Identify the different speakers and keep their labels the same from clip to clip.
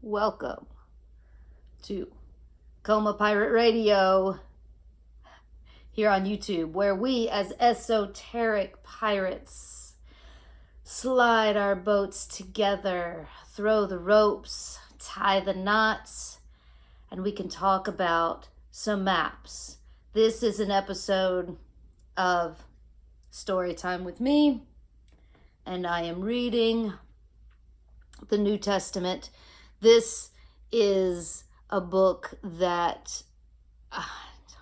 Speaker 1: Welcome to Coma Pirate Radio here on YouTube, where we as esoteric pirates slide our boats together, throw the ropes, tie the knots, and we can talk about some maps. This is an episode of Storytime with me, and I am reading the New Testament. This is a book that I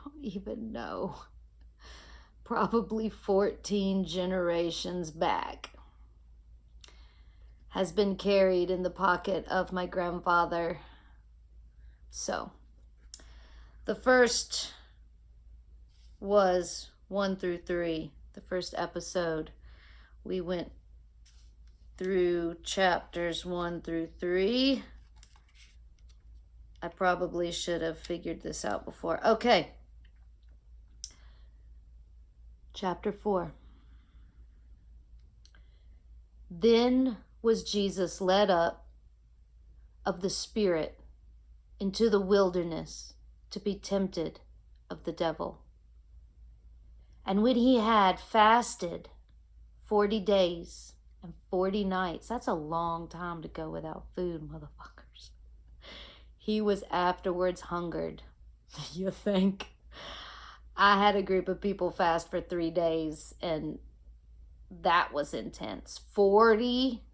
Speaker 1: don't even know, probably 14 generations back, has been carried in the pocket of my grandfather. So, the first was 1 through 3, the first episode. We went through chapters 1 through 3. I probably should have figured this out before. Okay. Chapter 4. Then was Jesus led up of the Spirit into the wilderness to be tempted of the devil. And when he had fasted 40 days and 40 nights, that's a long time to go without food, motherfuckers. He was afterwards hungered. You think? I had a group of people fast for 3 days, and that was intense. 40.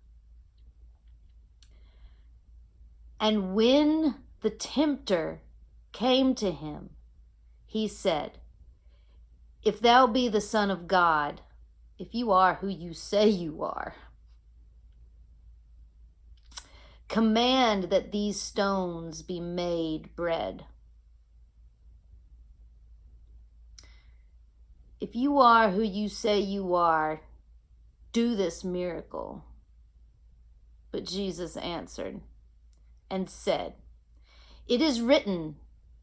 Speaker 1: And when the tempter came to him, he said, "If thou be the Son of God, if you are who you say you are, command that these stones be made bread." If you are who you say you are, do this miracle. But Jesus answered and said, "It is written,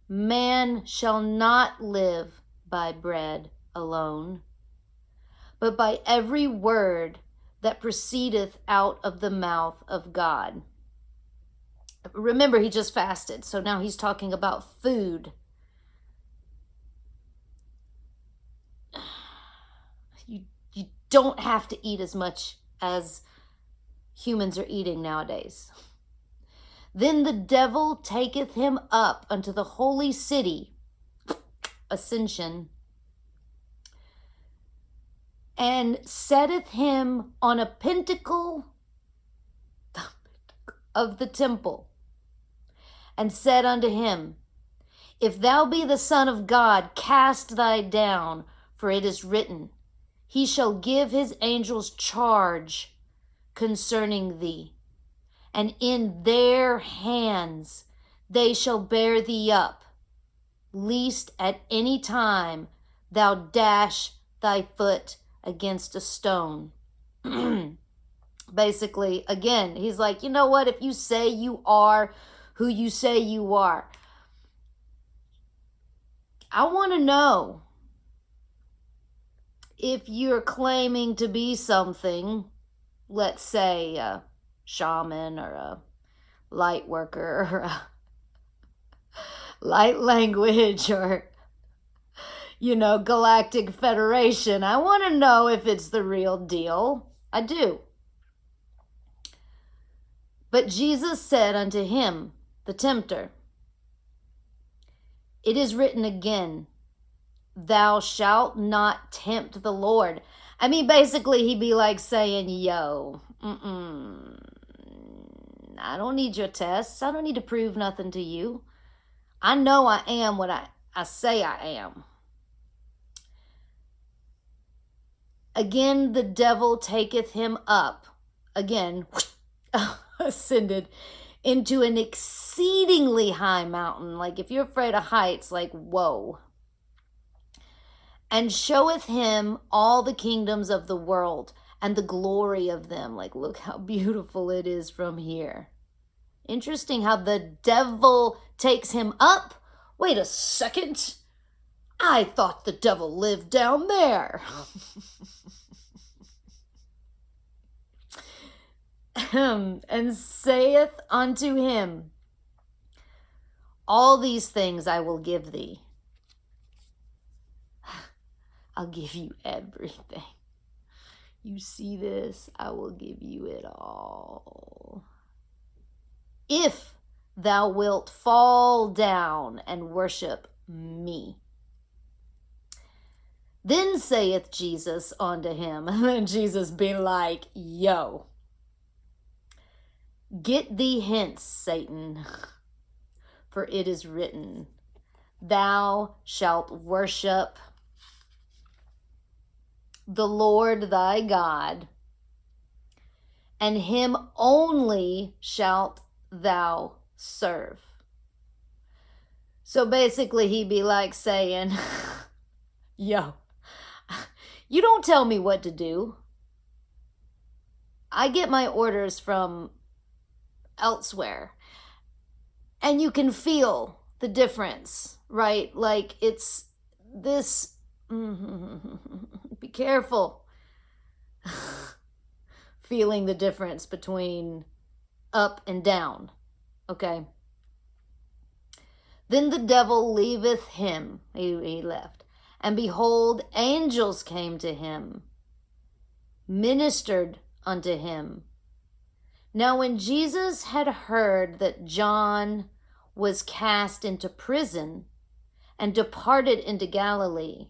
Speaker 1: man shall not live by bread alone, but by every word that proceedeth out of the mouth of God." Remember, he just fasted, so now he's talking about food. You don't have to eat as much as humans are eating nowadays. Then the devil taketh him up unto the holy city, Ascension, and setteth him on a pinnacle of the temple, and said unto him, "If thou be the Son of God, cast thy down, for it is written, he shall give his angels charge concerning thee, and in their hands they shall bear thee up, lest at any time thou dash thy foot against a stone." Basically, again, he's like, you know what? If you say you are who you say you are, I want to know if you're claiming to be something, let's say a shaman or a light worker or a light language or, Galactic Federation. I want to know if it's the real deal. I do. But Jesus said unto him, the tempter, "It is written again, thou shalt not tempt the Lord." I mean, basically, he'd be like saying, yo, I don't need your tests. I don't need to prove nothing to you. I know I am what I say I am. Again, the devil taketh him up, again, ascended into an exceedingly high mountain. Like, if you're afraid of heights, like, whoa. And showeth him all the kingdoms of the world and the glory of them. Like, look how beautiful it is from here. Interesting how the devil takes him up. Wait a second. I thought the devil lived down there. And saith unto him, All these things I will give thee. I'll give you everything. You see this? I will give you it all. If thou wilt fall down and worship me. Then saith Jesus unto him, and Jesus be like, yo, get thee hence, Satan, for it is written, thou shalt worship the Lord thy God, and him only shalt thou serve. So basically he'd be like saying, yo, you don't tell me what to do. I get my orders from elsewhere. And you can feel the difference, right? Like it's this, be careful. Feeling the difference between up and down, okay? Then the devil leaveth him, he left, and behold, angels came to him, ministered unto him. Now when Jesus had heard that John was cast into prison, and departed into Galilee,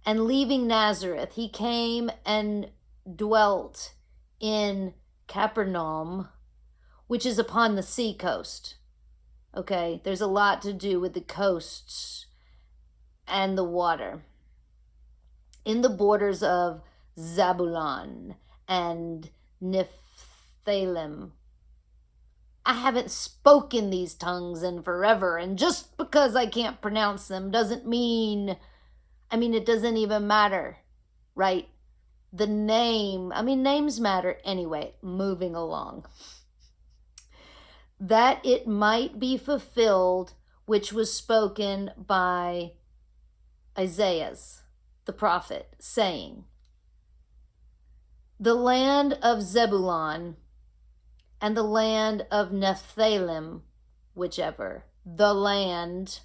Speaker 1: and leaving Nazareth, he came and dwelt in Capernaum, which is upon the sea coast. Okay, there's a lot to do with the coasts and the water. In the borders of Zabulon and Nephthalim. I haven't spoken these tongues in forever, and just because I can't pronounce them doesn't mean, it doesn't even matter, right? The name, names matter anyway, moving along. That it might be fulfilled, which was spoken by Isaiah, the prophet, saying, the land of Zebulun and the land of Nephthalim, whichever, the land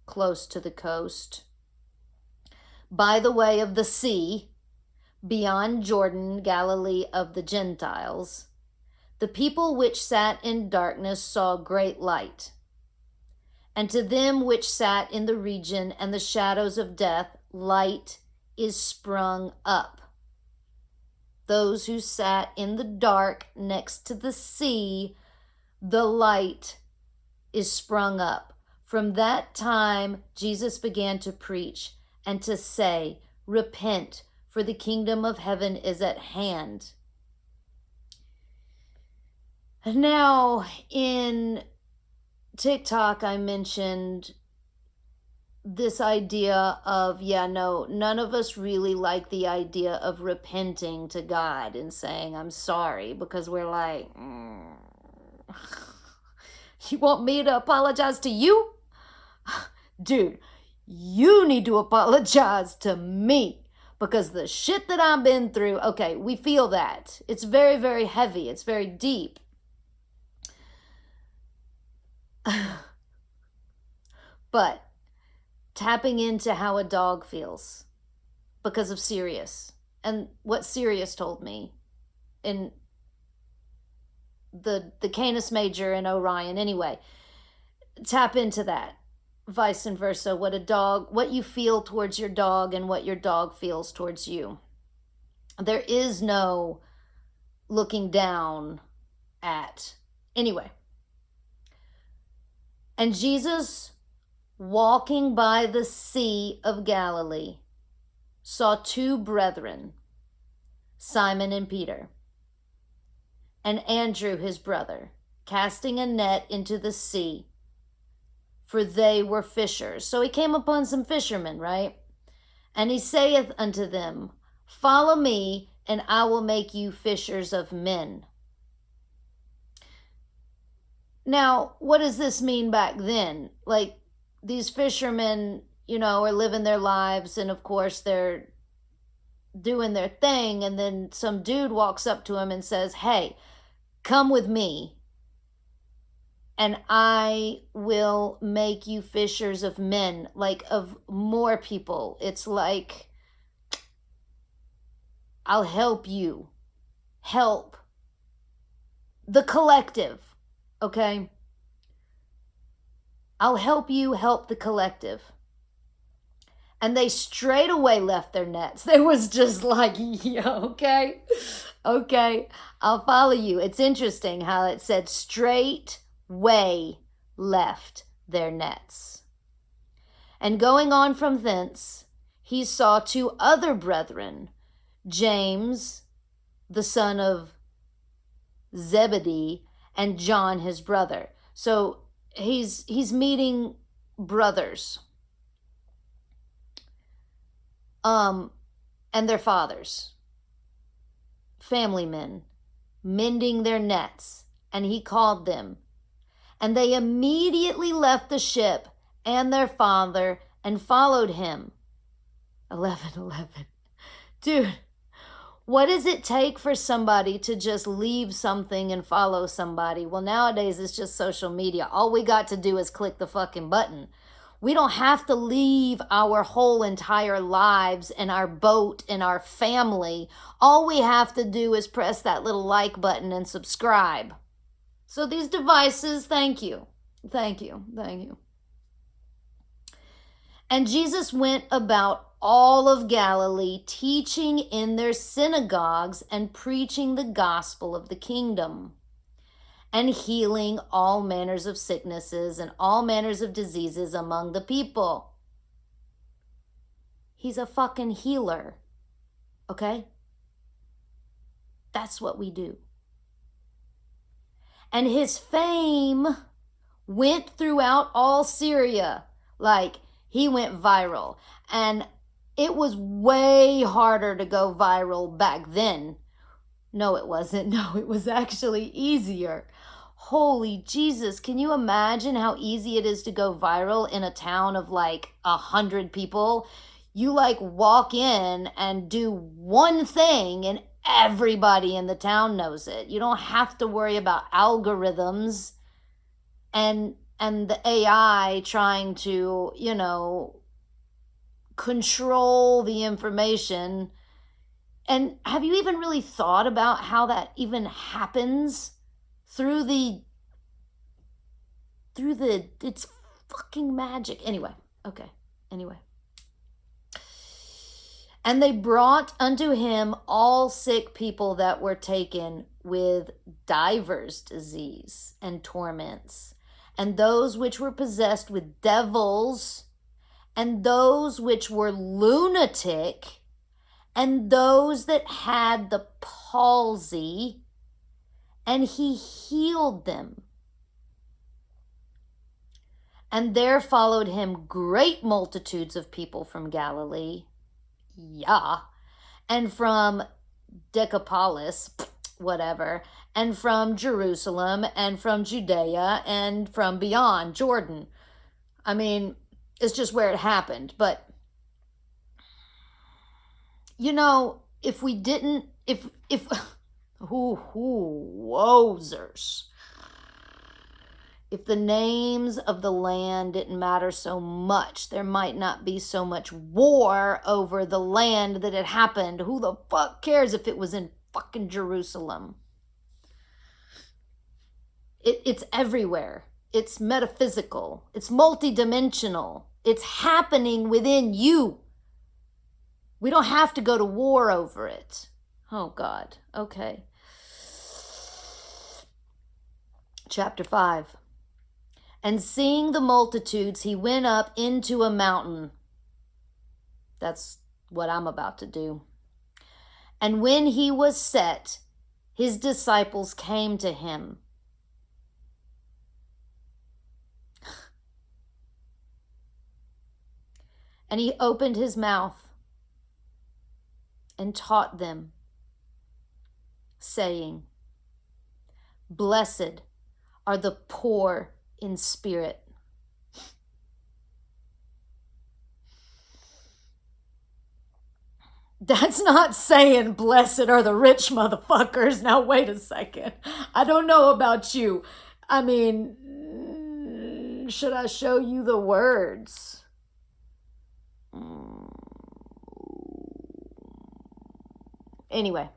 Speaker 1: close to the coast, by the way of the sea, beyond Jordan, Galilee of the Gentiles, the people which sat in darkness saw great light. And to them which sat in the region and the shadows of death, light is sprung up. Those who sat in the dark next to the sea, the light is sprung up. From that time, Jesus began to preach and to say, repent, for the kingdom of heaven is at hand. Now, in TikTok, I mentioned this idea of, none of us really like the idea of repenting to God and saying, I'm sorry, because we're like, you want me to apologize to you? Dude, you need to apologize to me, because the shit that I've been through, okay, we feel that. It's very, very heavy. It's very deep. But tapping into how a dog feels because of Sirius and what Sirius told me in the Canis Major and Orion. Anyway, tap into that, vice and versa, what you feel towards your dog and what your dog feels towards you. There is no looking down at. Anyway, and Jesus, walking by the Sea of Galilee, saw two brethren, Simon and Peter, and Andrew his brother, casting a net into the sea, for they were fishers. So he came upon some fishermen, right? And he saith unto them, follow me, and I will make you fishers of men. Now, what does this mean back then? Like, these fishermen, are living their lives, and of course they're doing their thing, and then some dude walks up to him and says, hey, come with me, and I will make you fishers of men, like of more people. It's like, I'll help you help the collective, okay? I'll help you help the collective. And they straight away left their nets. They was just like, yeah, okay, okay, I'll follow you. It's interesting how it said straight way left their nets. And going on from thence, he saw two other brethren, James, the son of Zebedee, and John, his brother. So he's meeting brothers, and their fathers, family men, mending their nets, and he called them. And they immediately left the ship and their father and followed him. 11:11. Dude, what does it take for somebody to just leave something and follow somebody? Well, nowadays it's just social media. All we got to do is click the fucking button. We don't have to leave our whole entire lives and our boat and our family. All we have to do is press that little like button and subscribe. So these devices, thank you. Thank you. Thank you. And Jesus went about all of Galilee, teaching in their synagogues and preaching the gospel of the kingdom, and healing all manners of sicknesses and all manners of diseases among the people. He's a fucking healer, okay? That's what we do. And his fame went throughout all Syria. Like, he went viral. And it was way harder to go viral back then. No, it wasn't. No, it was actually easier. Holy Jesus, can you imagine how easy it is to go viral in a town of like 100 people? You like walk in and do one thing and everybody in the town knows it. You don't have to worry about algorithms and the AI trying to, control the information. And have you even really thought about how that even happens through the it's fucking magic. Anyway. And they brought unto him all sick people that were taken with divers disease and torments, and those which were possessed with devils, and those which were lunatic, and those that had the palsy, and he healed them. And there followed him great multitudes of people from Galilee, and from Decapolis, whatever, and from Jerusalem, and from Judea, and from beyond Jordan. I mean, it's just where it happened. But, if we didn't, wowzers. If the names of the land didn't matter so much, there might not be so much war over the land that it happened. Who the fuck cares if it was in fucking Jerusalem? It's everywhere. It's metaphysical. It's multidimensional. It's happening within you. We don't have to go to war over it. Oh, God. Okay. Chapter 5. And seeing the multitudes, he went up into a mountain. That's what I'm about to do. And when he was set, his disciples came to him. And he opened his mouth and taught them, saying, Blessed are the poor in spirit. That's not saying blessed are the rich motherfuckers. Now, wait a second. I don't know about you. I mean, should I show you the words? Anyway.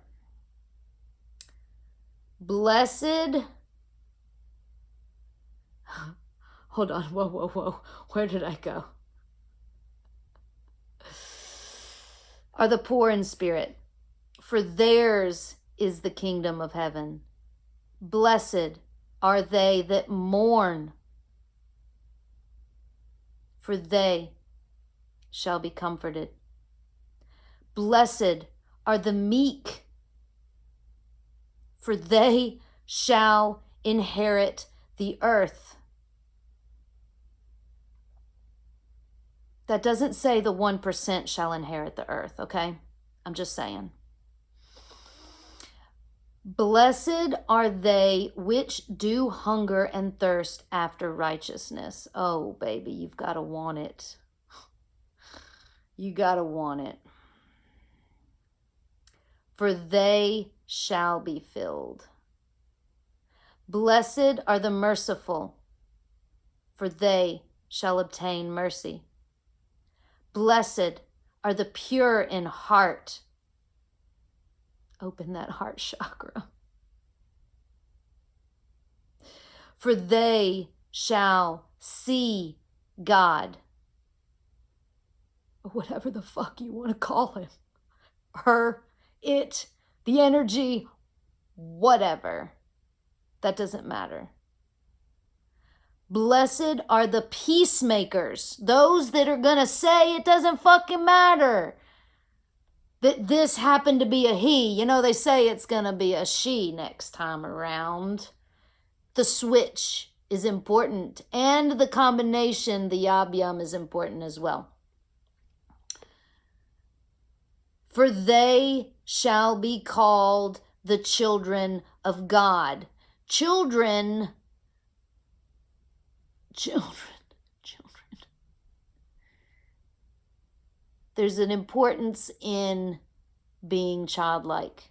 Speaker 1: Blessed. Hold on. Whoa, whoa, whoa. Where did I go? Are the poor in spirit, for theirs is the kingdom of heaven. Blessed are they that mourn, for they shall be comforted. Blessed are the meek, for they shall inherit the earth. That doesn't say the 1% shall inherit the earth, okay? I'm just saying. Blessed are they which do hunger and thirst after righteousness. Oh, baby, you've got to want it. You got to want it. For they shall be filled. Blessed are the merciful, for they shall obtain mercy. Blessed are the pure in heart. Open that heart chakra. For they shall see God. Or whatever the fuck you want to call him. Her, it, the energy, whatever. That doesn't matter. Blessed are the peacemakers, those that are going to say it doesn't fucking matter that this happened to be a he. You know, they say it's going to be a she next time around. The switch is important, and the combination, the yab-yum, is important as well. For they shall be called the children of God. Children. There's an importance in being childlike.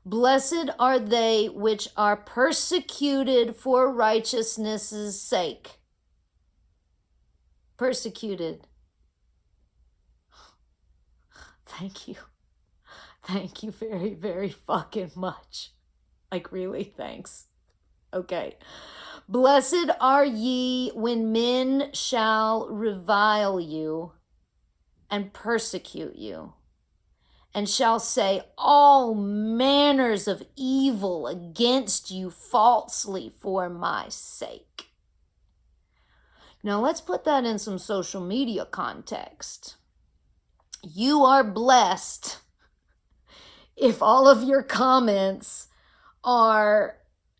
Speaker 1: Blessed are they which are persecuted for righteousness' sake. Persecuted. Thank you. Thank you very, very fucking much. Like, really, thanks. Okay. Blessed are ye when men shall revile you and persecute you, and shall say all manners of evil against you falsely for my sake. Now let's put that in some social media context. You are blessed if all of your comments are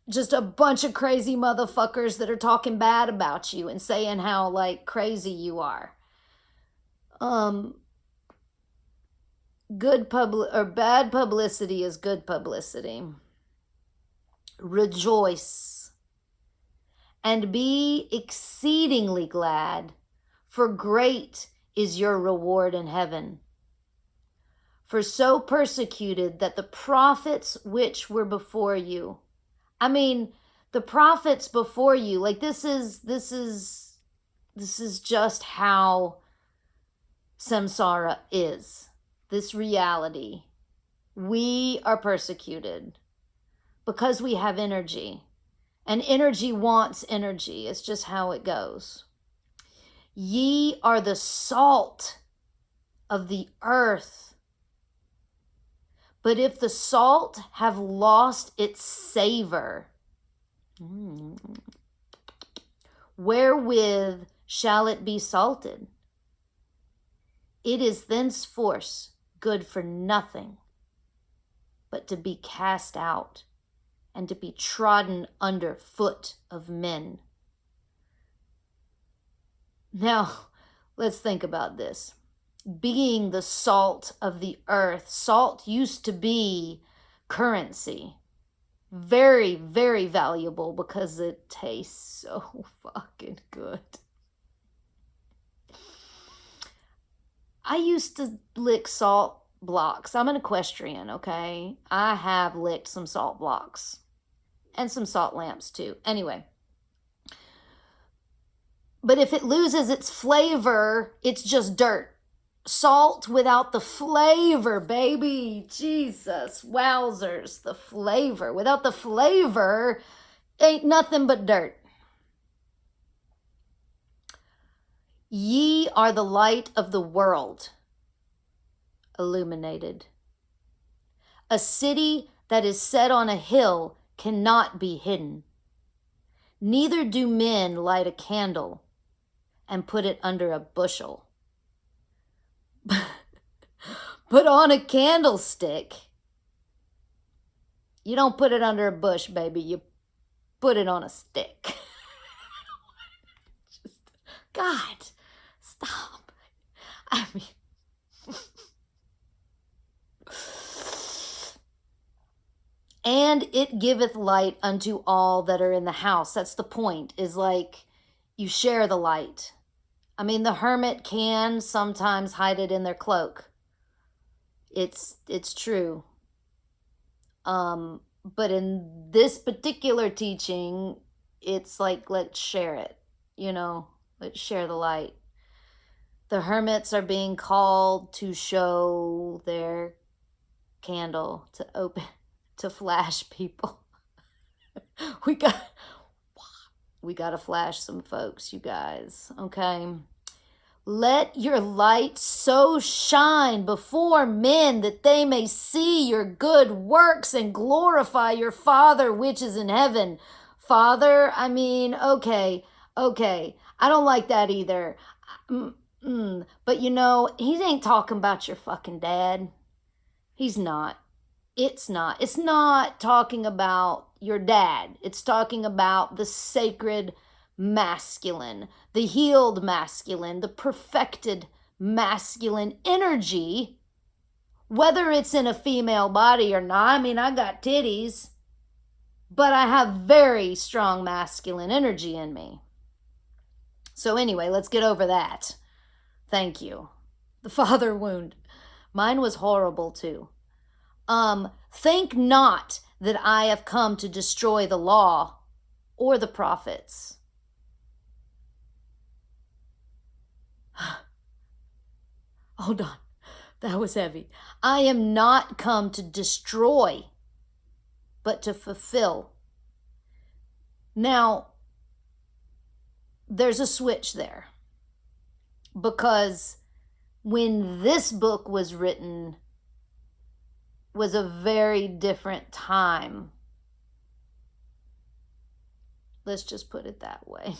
Speaker 1: just a bunch of crazy motherfuckers that are talking bad about you and saying how like crazy you are. Bad publicity is good publicity. Rejoice and be exceedingly glad, for great is your reward in heaven. For so persecuted that the prophets which were before you. I mean, the prophets before you, like this is just how samsara is. This reality. We are persecuted because we have energy. And energy wants energy. It's just how it goes. Ye are the salt of the earth. But if the salt have lost its savor, wherewith shall it be salted? It is thenceforth good for nothing, but to be cast out and to be trodden under foot of men. Now, let's think about this. Being the salt of the earth, salt used to be currency. Very, very valuable because it tastes so fucking good. I used to lick salt blocks. I'm an equestrian, okay? I have licked some salt blocks. and some salt lamps too. Anyway, but if it loses its flavor, it's just dirt. Salt without the flavor, baby. Jesus, wowzers, the flavor. Without the flavor, ain't nothing but dirt. Ye are the light of the world, illuminated. A city that is set on a hill cannot be hidden. Neither do men light a candle and put it under a bushel, but on a candlestick. You don't put it under a bush, baby. You put it on a stick. Just, God, stop. I mean, and it giveth light unto all that are in the house. That's the point, is like you share the light. I mean, the hermit can sometimes hide it in their cloak. It's true. But in this particular teaching, it's like, let's share it, let's share the light. The hermits are being called to show their candle, to open, to flash people. we got to flash some folks, you guys, okay? Let your light so shine before men that they may see your good works and glorify your Father which is in heaven. Father, I mean, okay. I don't like that either. But he ain't talking about your fucking dad. He's not. It's not. It's not talking about your dad. It's talking about the sacred masculine, the healed masculine, the perfected masculine energy, whether it's in a female body or not. I mean, I got titties, but I have very strong masculine energy in me. So anyway, let's get over that. Thank you. The father wound. Mine was horrible too. Think not that I have come to destroy the law or the prophets. Hold on. That was heavy. I am not come to destroy, but to fulfill. Now, there's a switch there. Because when this book was written, was a very different time. Let's just put it that way.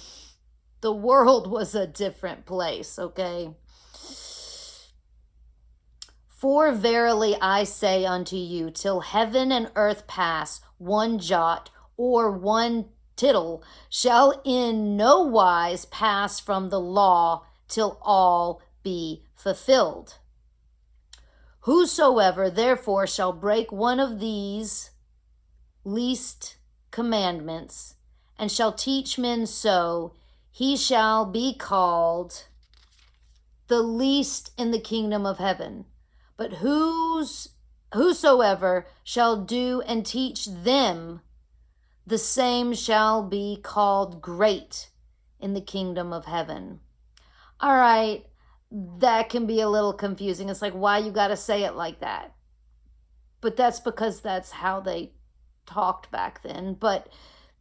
Speaker 1: The world was a different place, okay? For verily I say unto you, till heaven and earth pass, one jot or one tittle shall in no wise pass from the law till all be fulfilled. Whosoever therefore shall break one of these least commandments, and shall teach men so, he shall be called the least in the kingdom of heaven. But whosoever shall do and teach them, the same shall be called great in the kingdom of heaven. All right, that can be a little confusing. It's like, why you got to say it like that? But that's because that's how they talked back then. But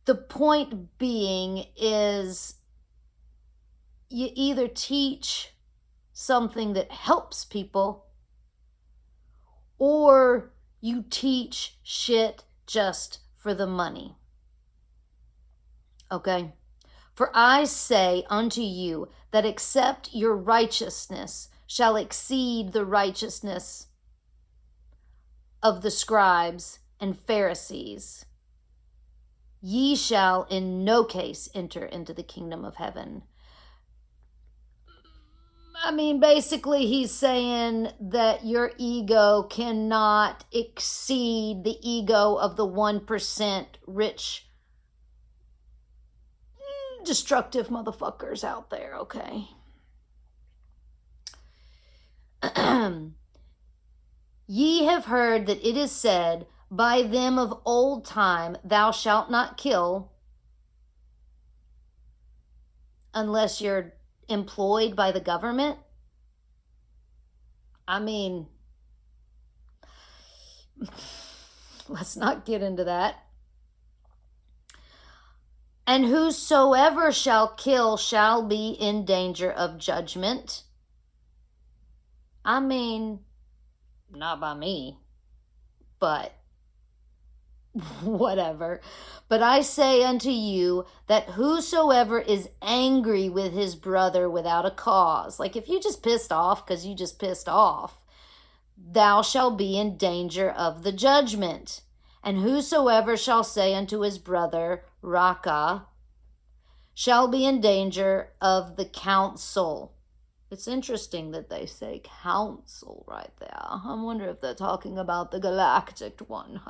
Speaker 1: the point being is, you either teach something that helps people, or you teach shit just for the money. Okay? For I say unto you that except your righteousness shall exceed the righteousness of the scribes and Pharisees, ye shall in no case enter into the kingdom of heaven. I mean, basically he's saying that your ego cannot exceed the ego of the 1% rich, destructive motherfuckers out there, okay? Ye have heard that it is said, by them of old time, thou shalt not kill, unless you're employed by the government. I mean, let's not get into that. And whosoever shall kill shall be in danger of judgment. I mean, not by me, but whatever. But I say unto you that whosoever is angry with his brother without a cause, like if you just pissed off because you just pissed off, thou shalt be in danger of the judgment. And whosoever shall say unto his brother, Raka, shall be in danger of the council. It's interesting that they say council right there. I wonder if they're talking about the galactic one.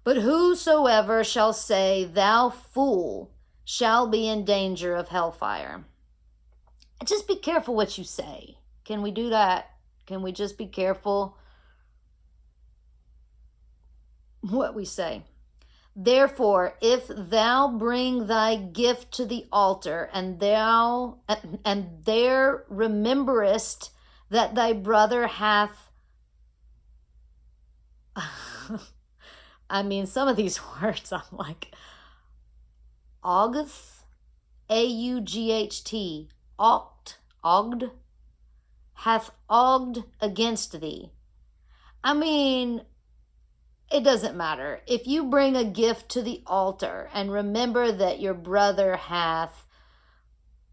Speaker 1: But whosoever shall say, thou fool, shall be in danger of hellfire. Just be careful what you say. Can we do that? Can we just be careful what we say? Therefore, if thou bring thy gift to the altar, and there rememberest that thy brother hath some of these words I'm like, August, A-U-G-H-T, Ogd, hath ogged against thee. It doesn't matter. If you bring a gift to the altar and remember that your brother hath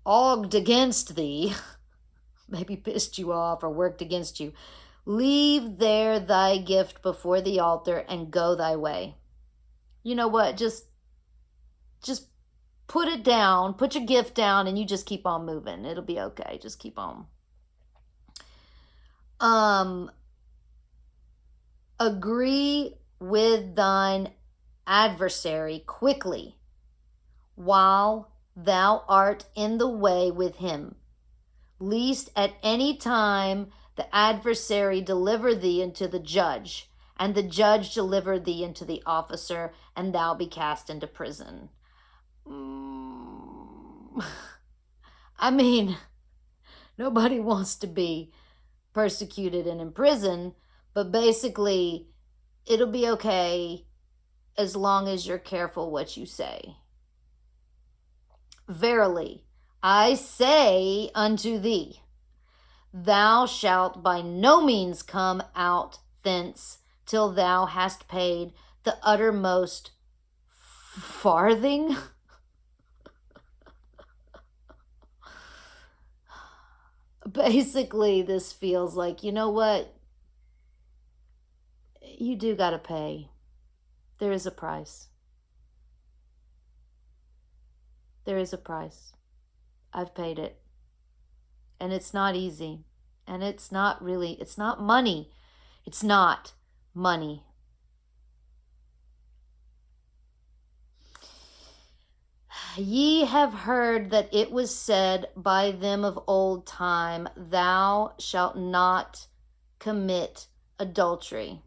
Speaker 1: ogged against thee, maybe pissed you off or worked against you, leave there thy gift before the altar and go thy way. You know what? Just put it down, put your gift down, and you just keep on moving. It'll be okay. Just keep on. Agree with thine adversary quickly, while thou art in the way with him, lest at any time the adversary deliver thee into the judge, and the judge deliver thee into the officer, and thou be cast into prison. Nobody wants to be persecuted and in prison, but basically, it'll be okay as long as you're careful what you say. Verily, I say unto thee, thou shalt by no means come out thence till thou hast paid the uttermost farthing. Basically, this feels like, you know what? You do got to pay. There is a price. There is a price. I've paid it. And it's not easy. And it's not money. It's not money. Ye have heard that it was said by them of old time, thou shalt not commit adultery.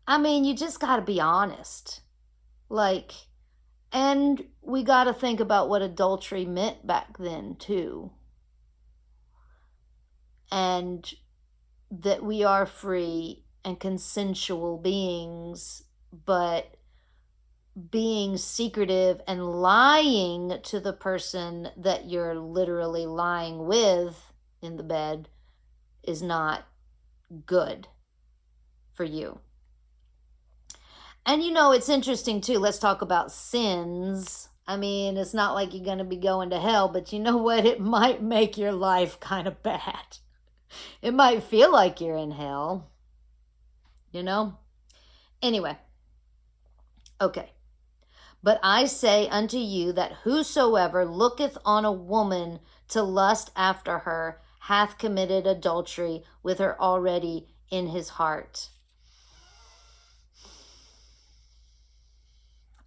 Speaker 1: You just got to be honest. And we got to think about what adultery meant back then, too. And that we are free and consensual beings, but being secretive and lying to the person that you're literally lying with in the bed is not good for you. And it's interesting too. Let's talk about sins. It's not like you're going to be going to hell, but you know what? It might make your life kind of bad. It might feel like you're in hell. Anyway. Okay. But I say unto you that whosoever looketh on a woman to lust after her hath committed adultery with her already in his heart.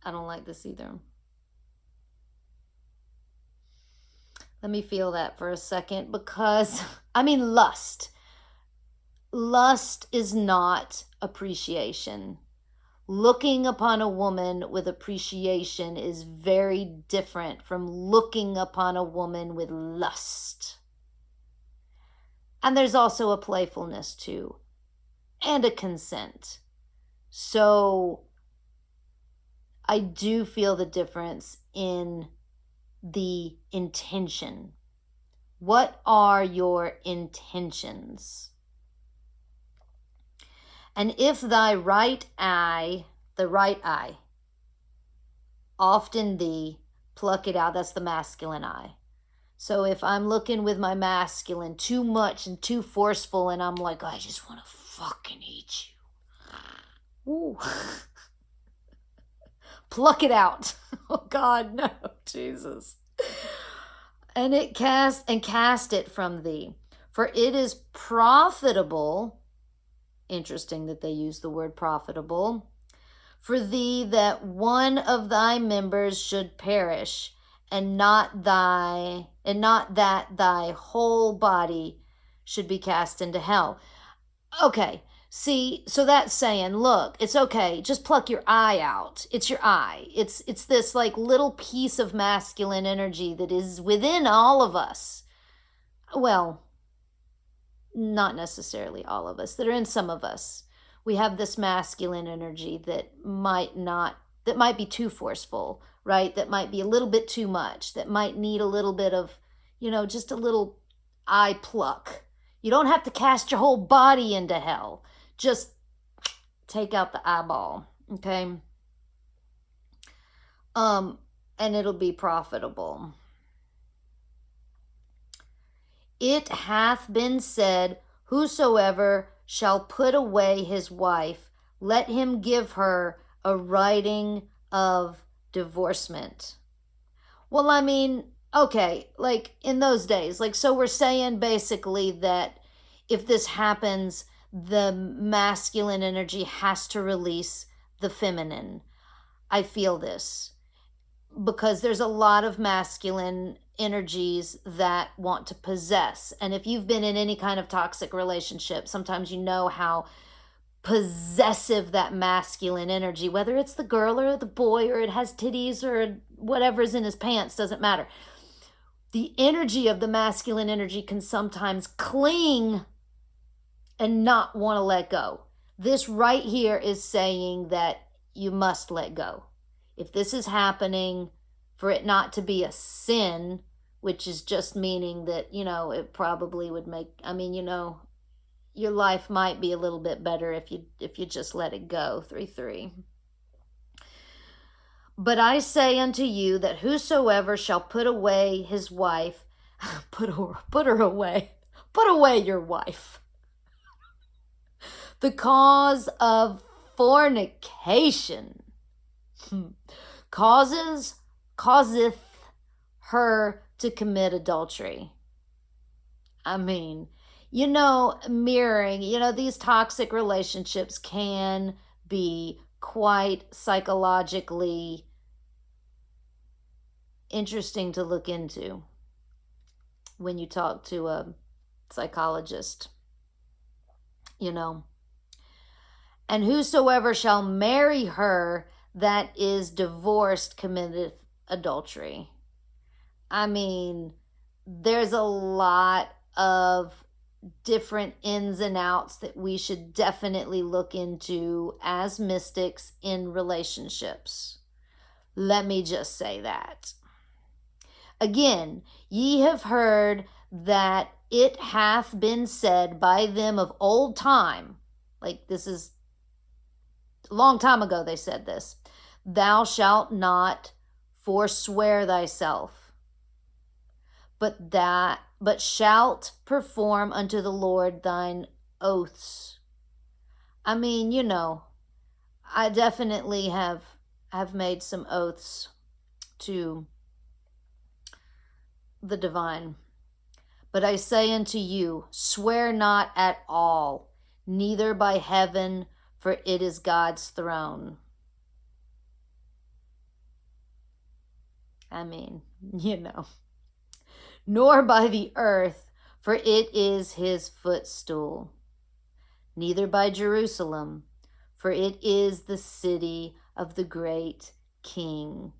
Speaker 1: I don't like this either. Let me feel that for a second, because, lust. Lust is not appreciation. Looking upon a woman with appreciation is very different from looking upon a woman with lust. And there's also a playfulness too, and a consent. So I do feel the difference in the intention. What are your intentions? And if thy right eye, the right eye, often thee, pluck it out. That's the masculine eye. So if I'm looking with my masculine too much and too forceful, and I'm like, I just want to fucking eat you. Ooh. Pluck it out. Oh God, no, Jesus. And cast it from thee. For it is profitable. Interesting that they use the word profitable. For thee that one of thy members should perish, and not that thy whole body should be cast into hell. Okay, see, so that's saying, look, it's okay, just pluck your eye out. It's your eye. It's this like little piece of masculine energy that is within all of us. Well, not necessarily all of us, that are in some of us. We have this masculine energy that might be too forceful, right? That might be a little bit too much, that might need a little bit of, just a little eye pluck. You don't have to cast your whole body into hell. Just take out the eyeball, okay? And it'll be profitable. It hath been said, whosoever shall put away his wife, let him give her a writing of divorcement. Well, I mean, okay, like in those days, like, so we're saying basically that if this happens, the masculine energy has to release the feminine. I feel this because there's a lot of masculine energies that want to possess. And if you've been in any kind of toxic relationship, sometimes you know how possessive that masculine energy, whether it's the girl or the boy or it has titties or whatever's in his pants, doesn't matter. The energy of the masculine energy can sometimes cling and not want to let go. This right here is saying that you must let go. If this is happening, for it not to be a sin, which is just meaning that, it probably would make, your life might be a little bit better if you just let it go. 3:3. But I say unto you that whosoever shall put away his wife, put her away, put away your wife, the cause of fornication, causeth her to commit adultery. I mean, mirroring, these toxic relationships can be quite psychologically interesting to look into when you talk to a psychologist, And whosoever shall marry her that is divorced committeth adultery. I mean, there's a lot of different ins and outs that we should definitely look into as mystics in relationships. Let me just say that. Again, ye have heard that it hath been said by them of old time, like this is a long time ago they said this, thou shalt not forswear thyself, but shalt perform unto the Lord thine oaths. I mean, I definitely have made some oaths to the divine. But I say unto you, swear not at all, neither by heaven, for it is God's throne. I mean, nor by the earth, for it is his footstool, neither by Jerusalem, for it is the city of the great king.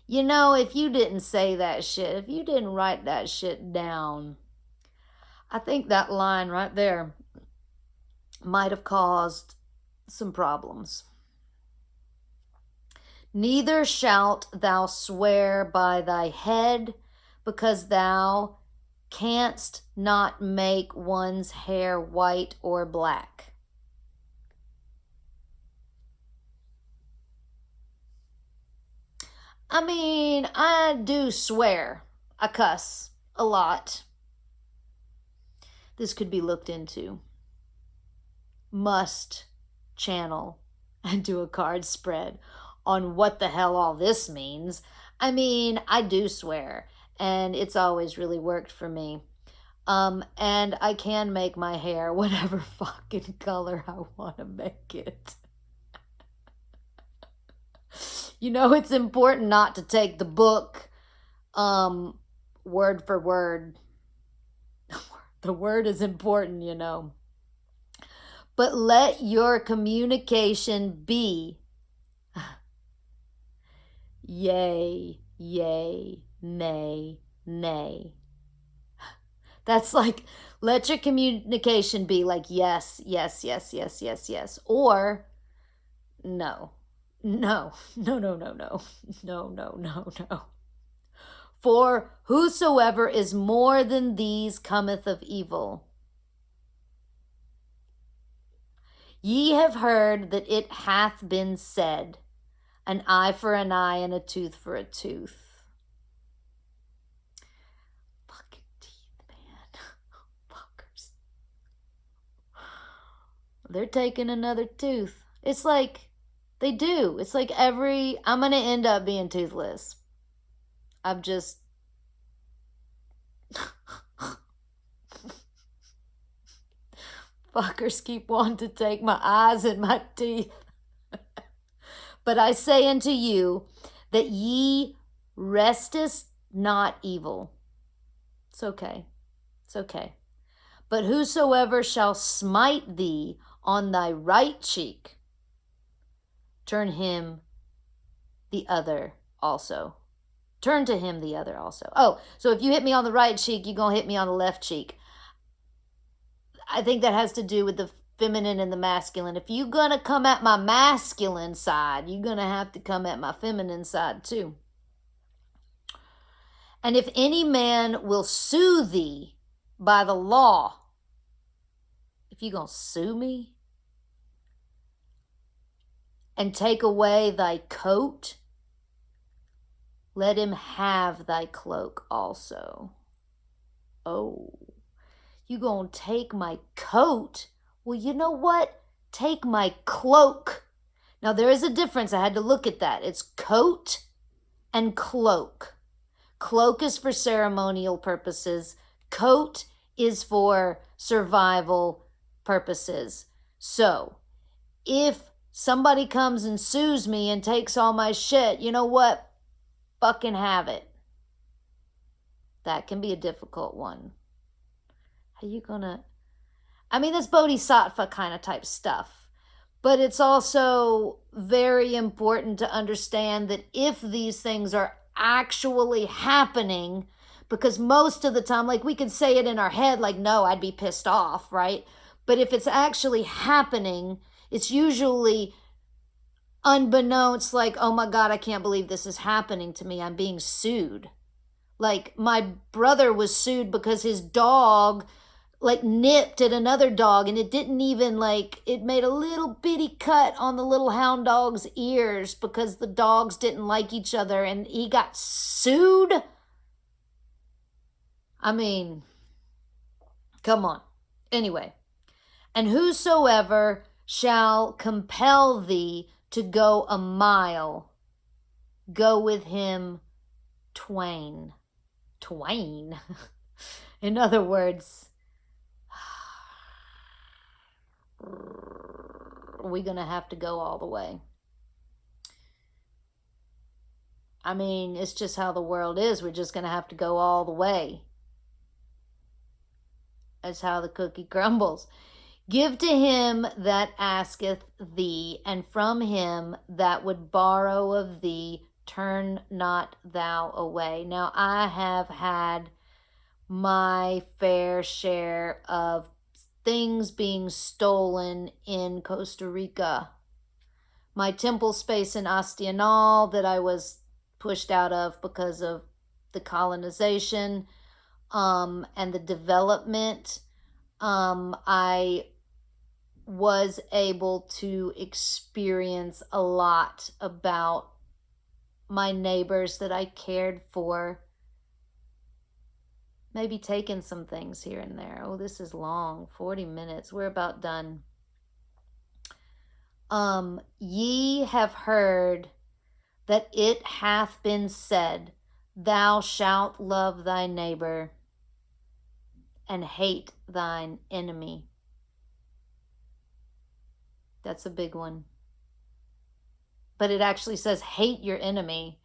Speaker 1: You know, if you didn't say that shit, if you didn't write that shit down, I think that line right there might have caused some problems. Neither shalt thou swear by thy head, because thou canst not make one's hair white or black. I mean, I do swear. I cuss a lot. This could be looked into. Must channel and do a card spread on what the hell all this means. I mean, I do swear, and it's always really worked for me. And I can make my hair whatever fucking color I want to make it. You know, it's important not to take the book word for word. The word is important, you know. But let your communication be yay, yay, nay, nay. That's like, let your communication be like yes, yes, yes, yes, yes, yes. Or no, no, no, no, no, no, no, no, no, no. For whosoever is more than these cometh of evil. Ye have heard that it hath been said, an eye for an eye and a tooth for a tooth. Fucking teeth, man. Fuckers. They're taking another tooth. It's like, they do. It's like I'm going to end up being toothless. I'm just... Fuckers keep wanting to take my eyes and my teeth. But I say unto you that ye resteth not evil. It's okay. It's okay. But whosoever shall smite thee on thy right cheek, turn him the other also. Turn to him the other also. Oh, so if you hit me on the right cheek, you're going to hit me on the left cheek. I think that has to do with the feminine and the masculine. If you're going to come at my masculine side, you're going to have to come at my feminine side too. And if any man will sue thee by the law, if you're going to sue me and take away thy coat, let him have thy cloak also. Oh, you gonna take my coat? Well, you know what? Take my cloak. Now, there is a difference. I had to look at that. It's coat and cloak. Cloak is for ceremonial purposes. Coat is for survival purposes. So, if somebody comes and sues me and takes all my shit, you know what? Fucking have it. That can be a difficult one. Are you gonna... I mean, that's bodhisattva kind of type stuff. But it's also very important to understand that if these things are actually happening, because most of the time, like, we could say it in our head, like, no, I'd be pissed off, right? But if it's actually happening, it's usually unbeknownst, like, oh my God, I can't believe this is happening to me. I'm being sued. Like, my brother was sued because his dog, like, nipped at another dog, and it didn't even, like, it made a little bitty cut on the little hound dog's ears because the dogs didn't like each other, and he got sued. I mean, come on. Anyway, and whosoever shall compel thee to go a mile, go with him twain. Twain. In other words, we're going to have to go all the way. I mean, it's just how the world is. We're just going to have to go all the way. That's how the cookie crumbles. Give to him that asketh thee, and from him that would borrow of thee, turn not thou away. Now, I have had my fair share of things being stolen in Costa Rica. My temple space in Astianal that I was pushed out of because of the colonization and the development. I was able to experience a lot about my neighbors that I cared for. Maybe taking some things here and there. Oh, this is long, 40 minutes. We're about done. Ye have heard that it hath been said, thou shalt love thy neighbor and hate thine enemy. That's a big one. But it actually says hate your enemy.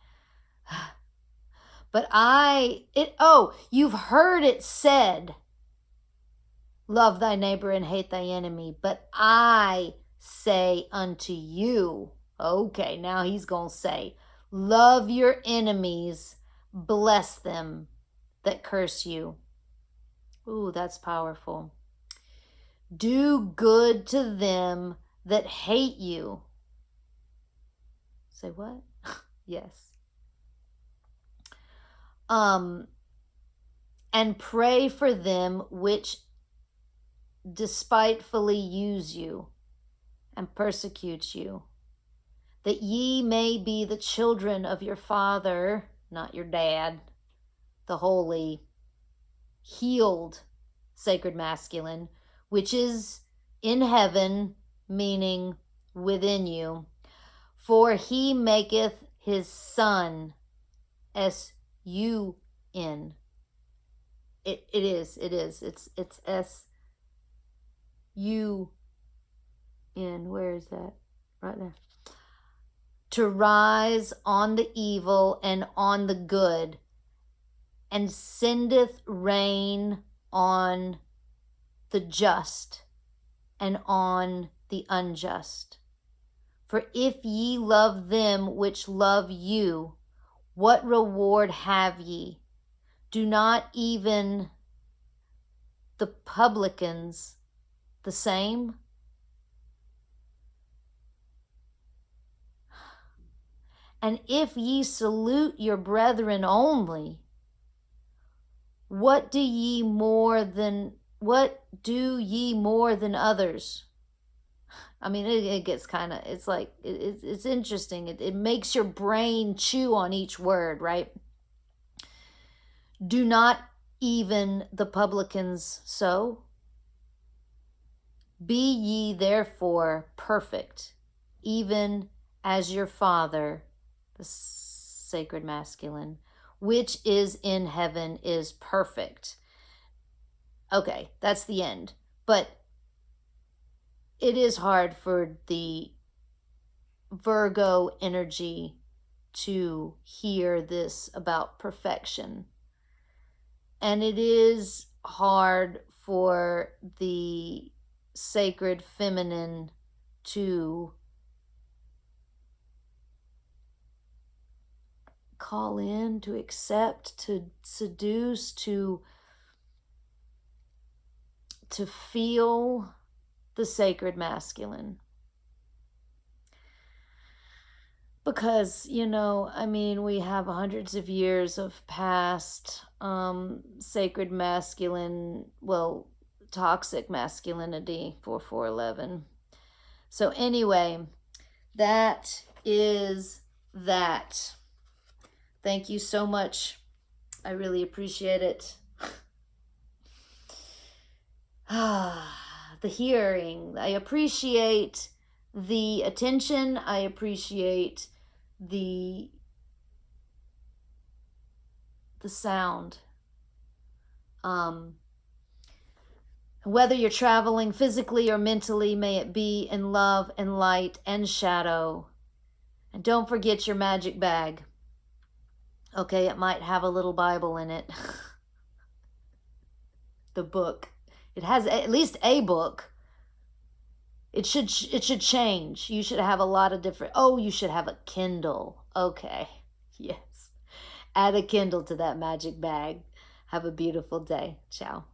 Speaker 1: But you've heard it said, love thy neighbor and hate thy enemy. But I say unto you, okay, now he's going to say, love your enemies, bless them that curse you. Ooh, that's powerful. Do good to them that hate you. Say what? Yes. And pray for them which despitefully use you and persecute you, that ye may be the children of your Father, not your dad, the holy, healed, sacred masculine, which is in heaven, meaning within you. For he maketh his sun, S-U-N. It is. It's S-U-N. Where is that? Right there. To rise on the evil and on the good, and sendeth rain on the just and on the unjust. For if ye love them which love you, what reward have ye? Do not even the publicans the same? And if ye salute your brethren only, what do ye more than others? I mean, it gets kind of, it's like, it's interesting. It makes your brain chew on each word, right? Do not even the publicans so? Be ye therefore perfect, even as your Father, the sacred masculine, which is in heaven, is perfect. Okay, that's the end. But it is hard for the Virgo energy to hear this about perfection. And it is hard for the sacred feminine to call in, to accept, to seduce, to feel the sacred masculine. Because, I mean, we have hundreds of years of past sacred masculine, toxic masculinity, 4411. So anyway, that is that. Thank you so much. I really appreciate it. The hearing. I appreciate the attention. I appreciate the sound. Whether you're traveling physically or mentally, may it be in love and light and shadow. And don't forget your magic bag. Okay, it might have a little Bible in it. The book. It has at least a book. it should change. You should have a lot of different. Oh, you should have a Kindle. Okay. Yes. Add a Kindle to that magic bag. Have a beautiful day. Ciao.